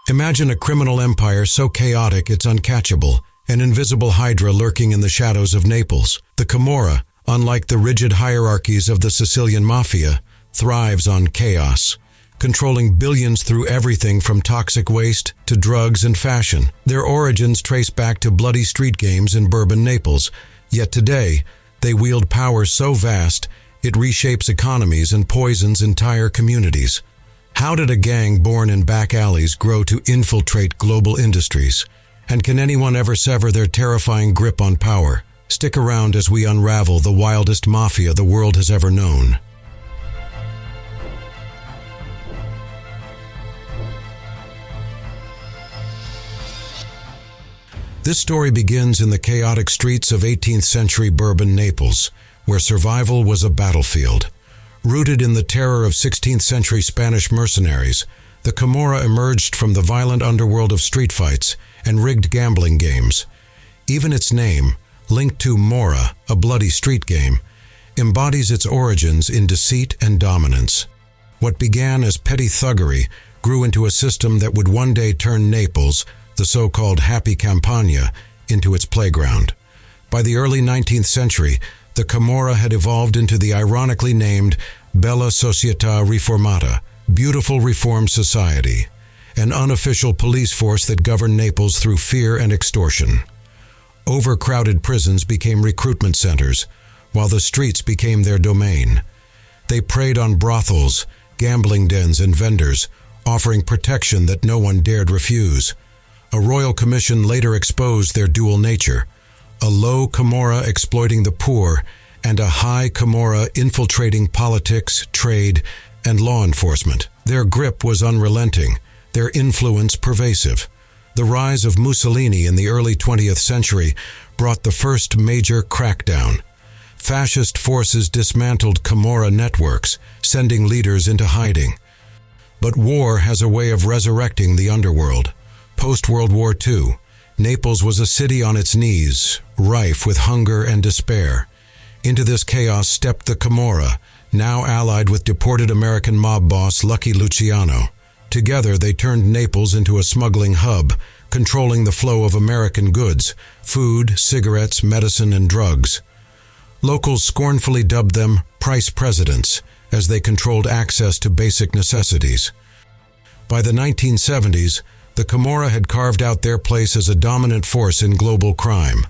Imagine a criminal empire so chaotic it's uncatchable, an invisible hydra lurking in the shadows of Naples. The Camorra, unlike the rigid hierarchies of the Sicilian Mafia, thrives on chaos, controlling billions through everything from toxic waste to drugs and fashion. Their origins trace back to bloody street games in Bourbon Naples, yet today, they wield power so vast, it reshapes economies and poisons entire communities. How did a gang born in back alleys grow to infiltrate global industries? And can anyone ever sever their terrifying grip on power? Stick around as we unravel the wildest mafia the world has ever known. This story begins in the chaotic streets of 18th century Bourbon Naples, where survival was a battlefield. Rooted in the terror of 16th century Spanish mercenaries, the Camorra emerged from the violent underworld of street fights and rigged gambling games. Even its name, linked to Morra, a bloody street game, embodies its origins in deceit and dominance. What began as petty thuggery grew into a system that would one day turn Naples, the so-called Happy Campagna, into its playground. By the early 19th century, the Camorra had evolved into the ironically named Bella Società Riformata, Beautiful Reformed Society, an unofficial police force that governed Naples through fear and extortion. Overcrowded prisons became recruitment centers, while the streets became their domain. They preyed on brothels, gambling dens, and vendors, offering protection that no one dared refuse. A royal commission later exposed their dual nature, a low Camorra exploiting the poor, and a high Camorra infiltrating politics, trade, and law enforcement. Their grip was unrelenting, their influence pervasive. The rise of Mussolini in the early 20th century brought the first major crackdown. Fascist forces dismantled Camorra networks, sending leaders into hiding. But war has a way of resurrecting the underworld. Post-World War II, Naples was a city on its knees, rife with hunger and despair. Into this chaos stepped the Camorra, now allied with deported American mob boss Lucky Luciano. Together they turned Naples into a smuggling hub, controlling the flow of American goods, food, cigarettes, medicine, and drugs. Locals scornfully dubbed them price presidents, as they controlled access to basic necessities. By the 1970s, the Camorra had carved out their place as a dominant force in global crime.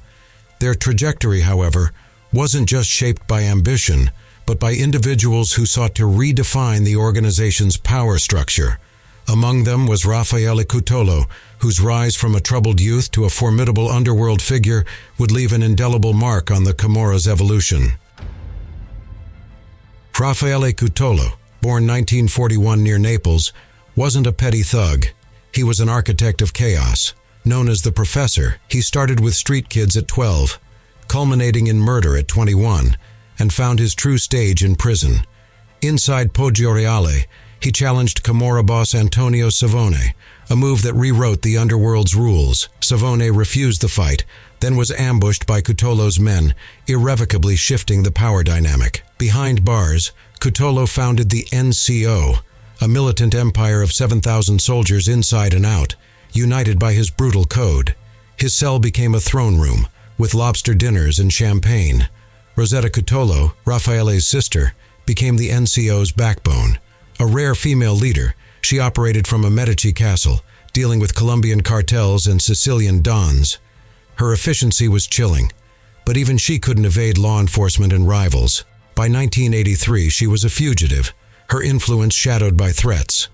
Their trajectory, however, wasn't just shaped by ambition, but by individuals who sought to redefine the organization's power structure. Among them was Raffaele Cutolo, whose rise from a troubled youth to a formidable underworld figure would leave an indelible mark on the Camorra's evolution. Raffaele Cutolo, born 1941 near Naples, wasn't a petty thug. He was an architect of chaos. Known as the Professor, he started with street kids at 12, culminating in murder at 21, and found his true stage in prison. Inside Poggio Reale, he challenged Camorra boss Antonio Savone, a move that rewrote the underworld's rules. Savone refused the fight, then was ambushed by Cutolo's men, irrevocably shifting the power dynamic. Behind bars, Cutolo founded the NCO, a militant empire of 7,000 soldiers inside and out, united by his brutal code. His cell became a throne room, with lobster dinners and champagne. Rosetta Cutolo, Raffaele's sister, became the NCO's backbone. A rare female leader, she operated from a Medici castle, dealing with Colombian cartels and Sicilian dons. Her efficiency was chilling, but even she couldn't evade law enforcement and rivals. By 1983, she was a fugitive, her influence shadowed by threats.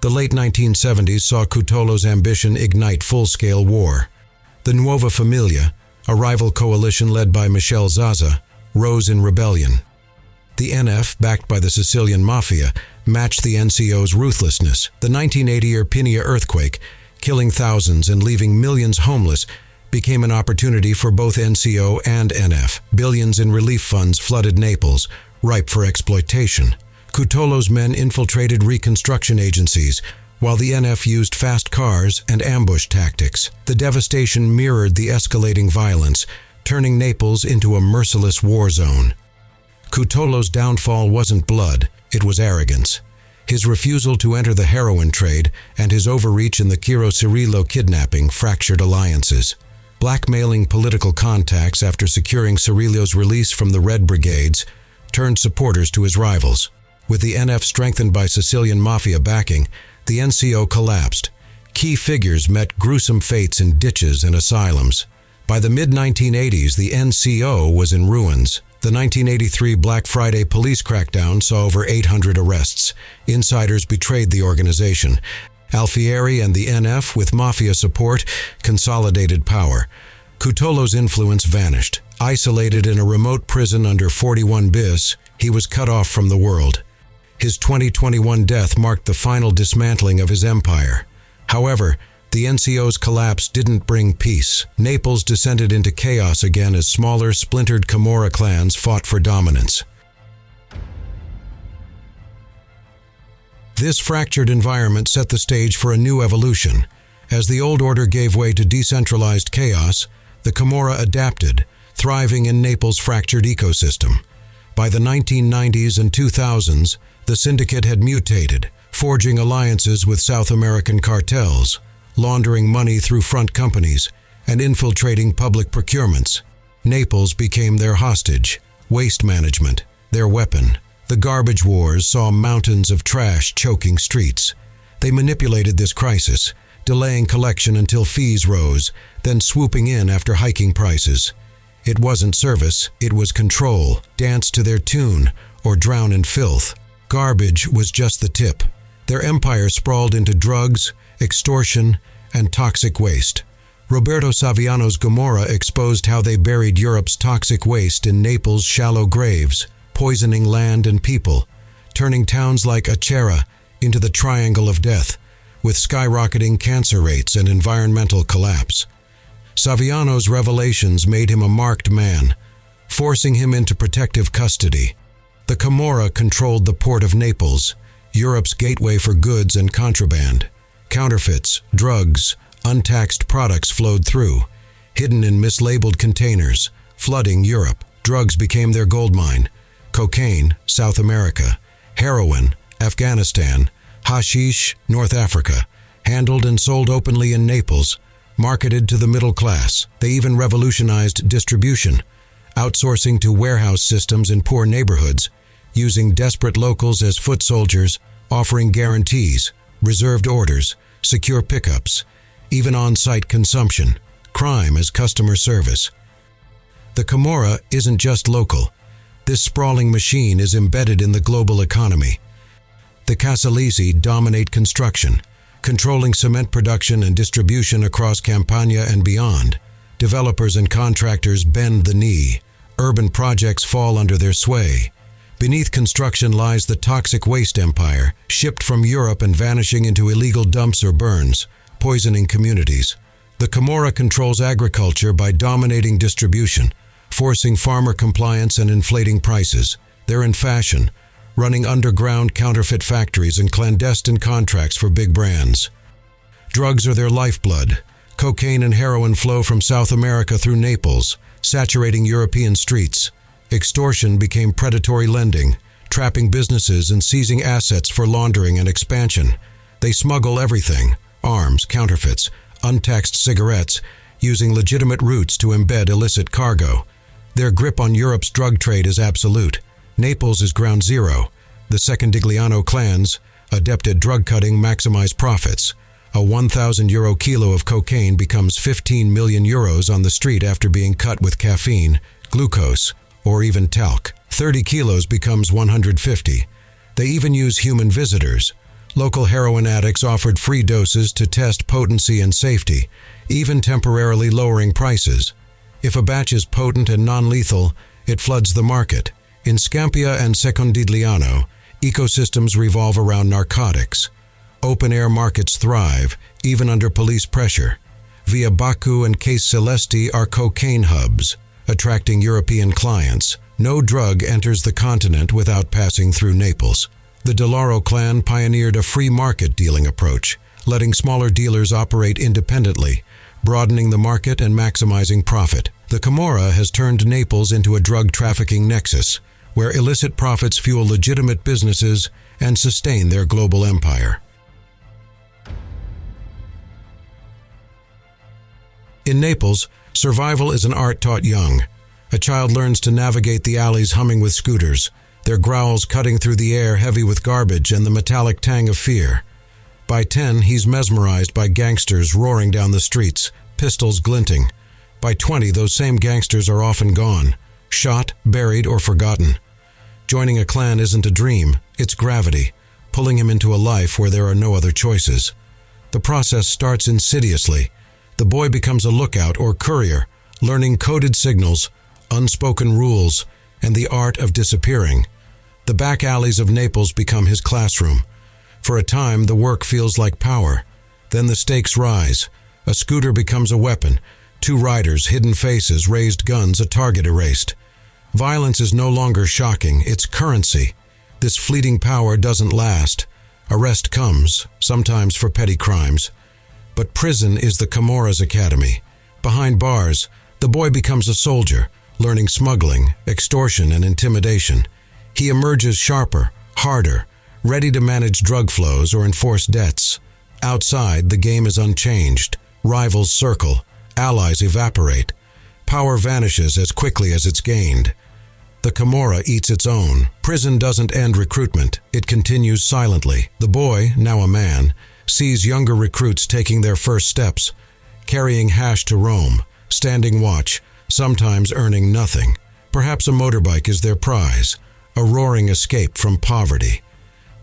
The late 1970s saw Cutolo's ambition ignite full-scale war. The Nuova Familia, a rival coalition led by Michel Zaza, rose in rebellion. The NF, backed by the Sicilian Mafia, matched the NCO's ruthlessness. The 1980 Irpinia earthquake, killing thousands and leaving millions homeless, became an opportunity for both NCO and NF. Billions in relief funds flooded Naples, ripe for exploitation. Cutolo's men infiltrated reconstruction agencies, while the NF used fast cars and ambush tactics. The devastation mirrored the escalating violence, turning Naples into a merciless war zone. Cutolo's downfall wasn't blood, it was arrogance. His refusal to enter the heroin trade and his overreach in the Chiro Cirillo kidnapping fractured alliances. Blackmailing political contacts after securing Cirillo's release from the Red Brigades turned supporters to his rivals. With the NF strengthened by Sicilian Mafia backing, the NCO collapsed. Key figures met gruesome fates in ditches and asylums. By the mid-1980s, the NCO was in ruins. The 1983 Black Friday police crackdown saw over 800 arrests. Insiders betrayed the organization. Alfieri and the NF, with Mafia support, consolidated power. Cutolo's influence vanished. Isolated in a remote prison under 41 bis, he was cut off from the world. His 2021 death marked the final dismantling of his empire. However, the NCO's collapse didn't bring peace. Naples descended into chaos again as smaller, splintered Camorra clans fought for dominance. This fractured environment set the stage for a new evolution. As the old order gave way to decentralized chaos, the Camorra adapted, thriving in Naples' fractured ecosystem. By the 1990s and 2000s, the syndicate had mutated, forging alliances with South American cartels, laundering money through front companies, and infiltrating public procurements. Naples became their hostage, waste management, their weapon. The garbage wars saw mountains of trash choking streets. They manipulated this crisis, delaying collection until fees rose, then swooping in after hiking prices. It wasn't service, it was control. Dance to their tune or drown in filth. Garbage was just the tip. Their empire sprawled into drugs, extortion, and toxic waste. Roberto Saviano's Gomorrah exposed how they buried Europe's toxic waste in Naples' shallow graves, poisoning land and people, turning towns like Acerra into the triangle of death, with skyrocketing cancer rates and environmental collapse. Saviano's revelations made him a marked man, forcing him into protective custody. The Camorra controlled the port of Naples, Europe's gateway for goods and contraband. Counterfeits, drugs, untaxed products flowed through, hidden in mislabeled containers, flooding Europe. Drugs became their goldmine. Cocaine, South America. Heroin, Afghanistan. Hashish, North Africa. Handled and sold openly in Naples, marketed to the middle class. They even revolutionized distribution, outsourcing to warehouse systems in poor neighborhoods, using desperate locals as foot soldiers, offering guarantees, reserved orders, secure pickups, even on-site consumption, crime as customer service. The Camorra isn't just local. This sprawling machine is embedded in the global economy. The Casalesi dominate construction, controlling cement production and distribution across Campania and beyond. Developers and contractors bend the knee. Urban projects fall under their sway. Beneath construction lies the toxic waste empire, shipped from Europe and vanishing into illegal dumps or burns, poisoning communities. The Camorra controls agriculture by dominating distribution, forcing farmer compliance and inflating prices. They're in fashion, running underground counterfeit factories and clandestine contracts for big brands. Drugs are their lifeblood. Cocaine and heroin flow from South America through Naples, saturating European streets. Extortion became predatory lending, trapping businesses and seizing assets for laundering and expansion. They smuggle everything: arms, counterfeits, untaxed cigarettes, using legitimate routes to embed illicit cargo. Their grip on Europe's drug trade is absolute. Naples is ground zero. The Secondigliano clans, adept at drug cutting, maximize profits. A 1,000 euro kilo of cocaine becomes 15 million euros on the street after being cut with caffeine, glucose, or even talc. 30 kilos becomes 150. They even use human visitors. Local heroin addicts offered free doses to test potency and safety, even temporarily lowering prices. If a batch is potent and non-lethal, it floods the market. In Scampia and Secondigliano, ecosystems revolve around narcotics. Open-air markets thrive, even under police pressure. Via Baku and Case Celesti are cocaine hubs, attracting European clients. No drug enters the continent without passing through Naples. The Delaro clan pioneered a free market dealing approach, letting smaller dealers operate independently, broadening the market and maximizing profit. The Camorra has turned Naples into a drug trafficking nexus, where illicit profits fuel legitimate businesses and sustain their global empire. In Naples, survival is an art taught young. A child learns to navigate the alleys humming with scooters, their growls cutting through the air heavy with garbage and the metallic tang of fear. By 10, he's mesmerized by gangsters roaring down the streets, pistols glinting. By 20, those same gangsters are often gone, shot, buried, or forgotten. Joining a clan isn't a dream, it's gravity, pulling him into a life where there are no other choices. The process starts insidiously. The boy becomes a lookout or courier, learning coded signals, unspoken rules, and the art of disappearing. The back alleys of Naples become his classroom. For a time, the work feels like power. Then the stakes rise. A scooter becomes a weapon. 2 riders, hidden faces, raised guns, a target erased. Violence is no longer shocking, it's currency. This fleeting power doesn't last. Arrest comes, sometimes for petty crimes. But prison is the Camorra's academy. Behind bars, the boy becomes a soldier, learning smuggling, extortion, and intimidation. He emerges sharper, harder, ready to manage drug flows or enforce debts. Outside, the game is unchanged. Rivals circle, allies evaporate. Power vanishes as quickly as it's gained. The Camorra eats its own. Prison doesn't end recruitment, it continues silently. The boy, now a man, sees younger recruits taking their first steps, carrying hash to Rome, standing watch, sometimes earning nothing. Perhaps a motorbike is their prize, a roaring escape from poverty.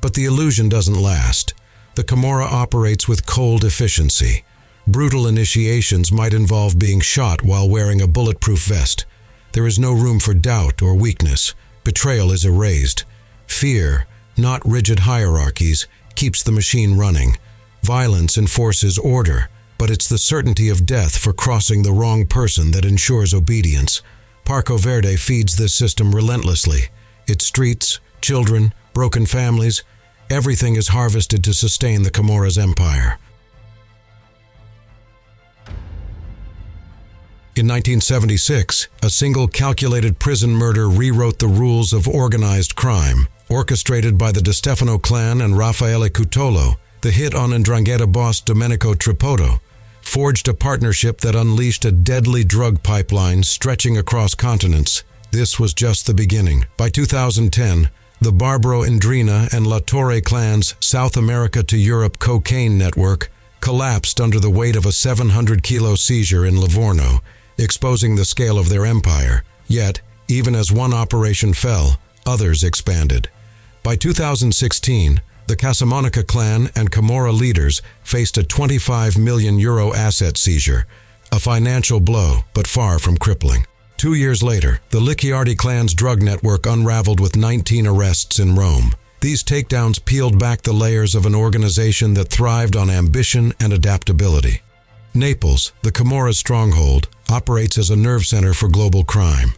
But the illusion doesn't last. The Camorra operates with cold efficiency. Brutal initiations might involve being shot while wearing a bulletproof vest. There is no room for doubt or weakness. Betrayal is erased. Fear, not rigid hierarchies, keeps the machine running. Violence enforces order, but it's the certainty of death for crossing the wrong person that ensures obedience. Parco Verde feeds this system relentlessly. Its streets, children, broken families, everything is harvested to sustain the Camorra's empire. In 1976, a single calculated prison murder rewrote the rules of organized crime. Orchestrated by the De Stefano clan and Raffaele Cutolo, the hit on 'Ndrangheta boss Domenico Tripotto forged a partnership that unleashed a deadly drug pipeline stretching across continents. This was just the beginning. By 2010, the Barbaro Indrina and La Torre clans' South America to Europe cocaine network collapsed under the weight of a 700-kilo seizure in Livorno, exposing the scale of their empire. Yet, even as one operation fell, others expanded. By 2016, the Casamonica clan and Camorra leaders faced a €25 million asset seizure, a financial blow, but far from crippling. 2 years later, the Licciardi clan's drug network unraveled with 19 arrests in Rome. These takedowns peeled back the layers of an organization that thrived on ambition and adaptability. Naples, the Camorra's stronghold, operates as a nerve center for global crime.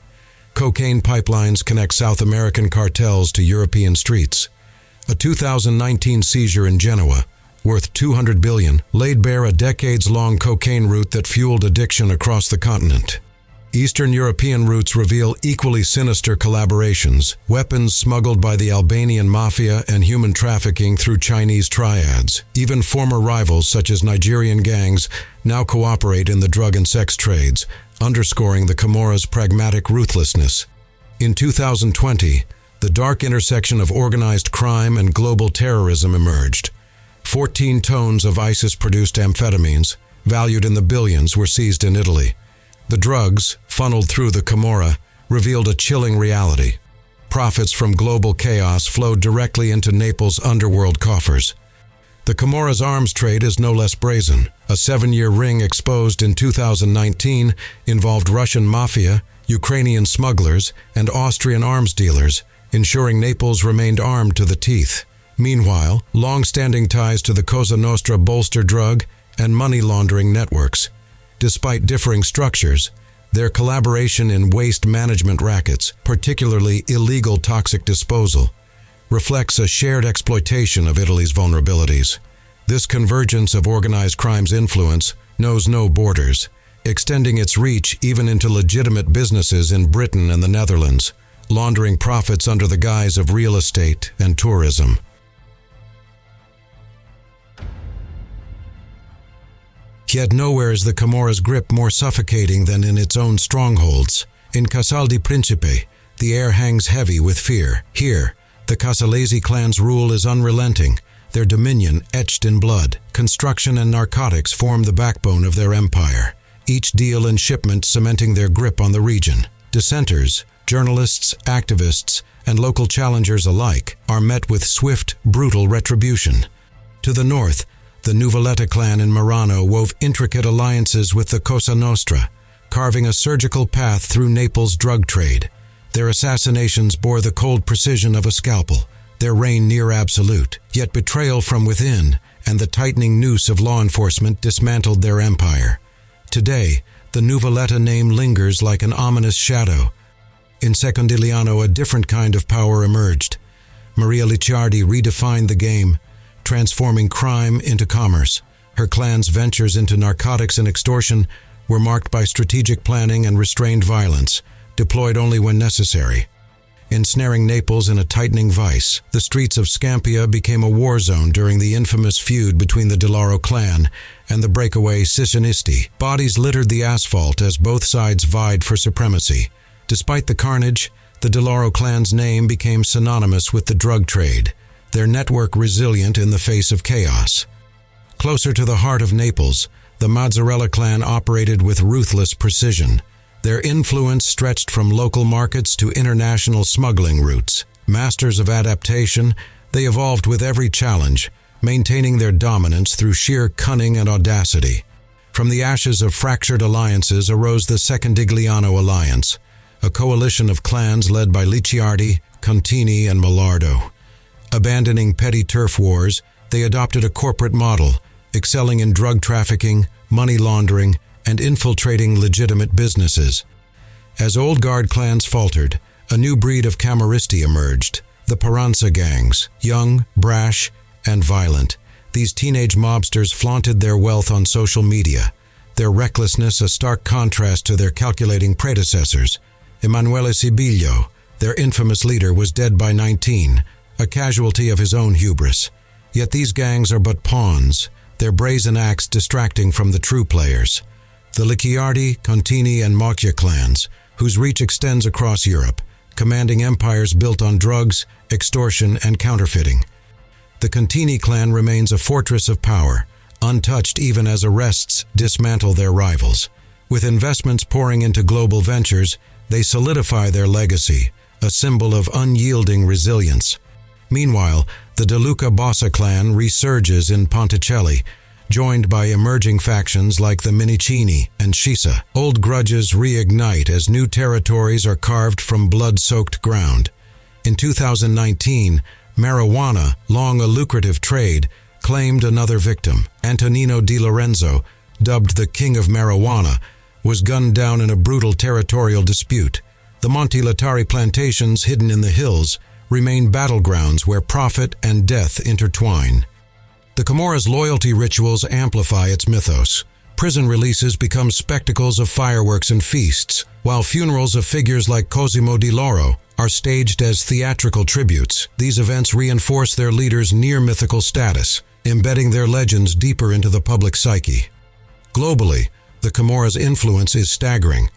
Cocaine pipelines connect South American cartels to European streets. A 2019 seizure in Genoa, worth $200 billion, laid bare a decades-long cocaine route that fueled addiction across the continent. Eastern European routes reveal equally sinister collaborations, weapons smuggled by the Albanian Mafia and human trafficking through Chinese triads. Even former rivals such as Nigerian gangs now cooperate in the drug and sex trades, underscoring the Camorra's pragmatic ruthlessness. In 2020, the dark intersection of organized crime and global terrorism emerged. 14 tons of ISIS-produced amphetamines, valued in the billions, were seized in Italy. The drugs, funneled through the Camorra, revealed a chilling reality. Profits from global chaos flowed directly into Naples' underworld coffers. The Camorra's arms trade is no less brazen. A 7-year ring exposed in 2019 involved Russian Mafia, Ukrainian smugglers, and Austrian arms dealers, ensuring Naples remained armed to the teeth. Meanwhile, long-standing ties to the Cosa Nostra bolster drug and money laundering networks. Despite differing structures, their collaboration in waste management rackets, particularly illegal toxic disposal, reflects a shared exploitation of Italy's vulnerabilities. This convergence of organized crime's influence knows no borders, extending its reach even into legitimate businesses in Britain and the Netherlands, laundering profits under the guise of real estate and tourism. Yet nowhere is the Camorra's grip more suffocating than in its own strongholds. In Casal di Principe, the air hangs heavy with fear. Here, the Casalesi clan's rule is unrelenting, their dominion etched in blood. Construction and narcotics form the backbone of their empire, each deal and shipment cementing their grip on the region. Dissenters, journalists, activists, and local challengers alike are met with swift, brutal retribution. To the north, the Nuvoletta clan in Murano wove intricate alliances with the Cosa Nostra, carving a surgical path through Naples' drug trade. Their assassinations bore the cold precision of a scalpel, their reign near absolute. Yet betrayal from within and the tightening noose of law enforcement dismantled their empire. Today, the Nuvoletta name lingers like an ominous shadow. In Secondigliano, a different kind of power emerged. Maria Licciardi redefined the game, transforming crime into commerce. Her clan's ventures into narcotics and extortion were marked by strategic planning and restrained violence, deployed only when necessary. Ensnaring Naples in a tightening vice, the streets of Scampia became a war zone during the infamous feud between the De Lauro clan and the breakaway Sicilianisti. Bodies littered the asphalt as both sides vied for supremacy. Despite the carnage, the De Lauro clan's name became synonymous with the drug trade, their network resilient in the face of chaos. Closer to the heart of Naples, the Mazzarella clan operated with ruthless precision. Their influence stretched from local markets to international smuggling routes. Masters of adaptation, they evolved with every challenge, maintaining their dominance through sheer cunning and audacity. From the ashes of fractured alliances arose the Secondigliano alliance, a coalition of clans led by Licciardi, Contini, and Mallardo. Abandoning petty turf wars, they adopted a corporate model, excelling in drug trafficking, money laundering, and infiltrating legitimate businesses. As old guard clans faltered, a new breed of Camorristi emerged, the Paranza gangs, young, brash, and violent. These teenage mobsters flaunted their wealth on social media, their recklessness a stark contrast to their calculating predecessors. Emanuele Sibilio, their infamous leader, was dead by 19, a casualty of his own hubris. Yet these gangs are but pawns, their brazen acts distracting from the true players. The Licciardi, Contini, and Mafia clans, whose reach extends across Europe, commanding empires built on drugs, extortion, and counterfeiting. The Contini clan remains a fortress of power, untouched even as arrests dismantle their rivals. With investments pouring into global ventures, they solidify their legacy, a symbol of unyielding resilience. Meanwhile, the De Luca Bossa clan resurges in Ponticelli, joined by emerging factions like the Minicini and Scissa. Old grudges reignite as new territories are carved from blood-soaked ground. In 2019, marijuana, long a lucrative trade, claimed another victim. Antonino Di Lorenzo, dubbed the King of Marijuana, was gunned down in a brutal territorial dispute. The Monte Latari plantations hidden in the hills remain battlegrounds where profit and death intertwine. The Camorra's loyalty rituals amplify its mythos. Prison releases become spectacles of fireworks and feasts, while funerals of figures like Cosimo di Lauro are staged as theatrical tributes. These events reinforce their leaders' near-mythical status, embedding their legends deeper into the public psyche. Globally, the Camorra's influence is staggering.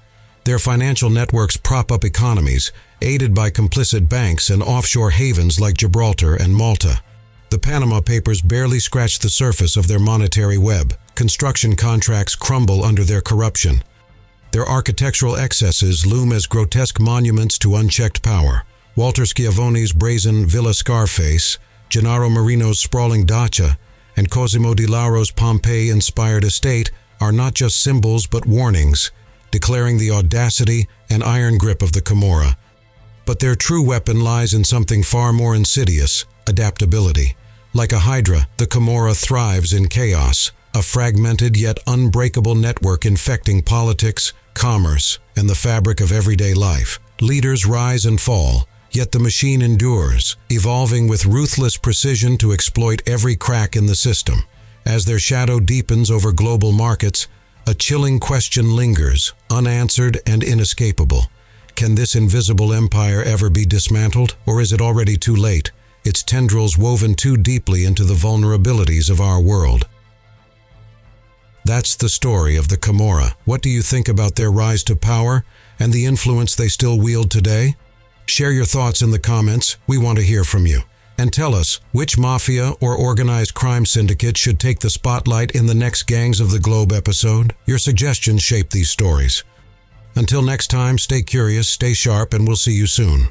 Their financial networks prop up economies, aided by complicit banks and offshore havens like Gibraltar and Malta. The Panama Papers barely scratch the surface of their monetary web. Construction contracts crumble under their corruption. Their architectural excesses loom as grotesque monuments to unchecked power. Walter Schiavone's brazen Villa Scarface, Gennaro Marino's sprawling dacha, and Cosimo di Lauro's Pompeii-inspired estate are not just symbols but warnings, declaring the audacity and iron grip of the Camorra. But their true weapon lies in something far more insidious: adaptability. Like a hydra, the Camorra thrives in chaos, a fragmented yet unbreakable network infecting politics, commerce, and the fabric of everyday life. Leaders rise and fall, yet the machine endures, evolving with ruthless precision to exploit every crack in the system. As their shadow deepens over global markets, a chilling question lingers, unanswered and inescapable. Can this invisible empire ever be dismantled, or is it already too late, its tendrils woven too deeply into the vulnerabilities of our world? That's the story of the Camorra. What do you think about their rise to power and the influence they still wield today? Share your thoughts in the comments. We want to hear from you. And tell us, which mafia or organized crime syndicate should take the spotlight in the next Gangs of the Globe episode? Your suggestions shape these stories. Until next time, stay curious, stay sharp, and we'll see you soon.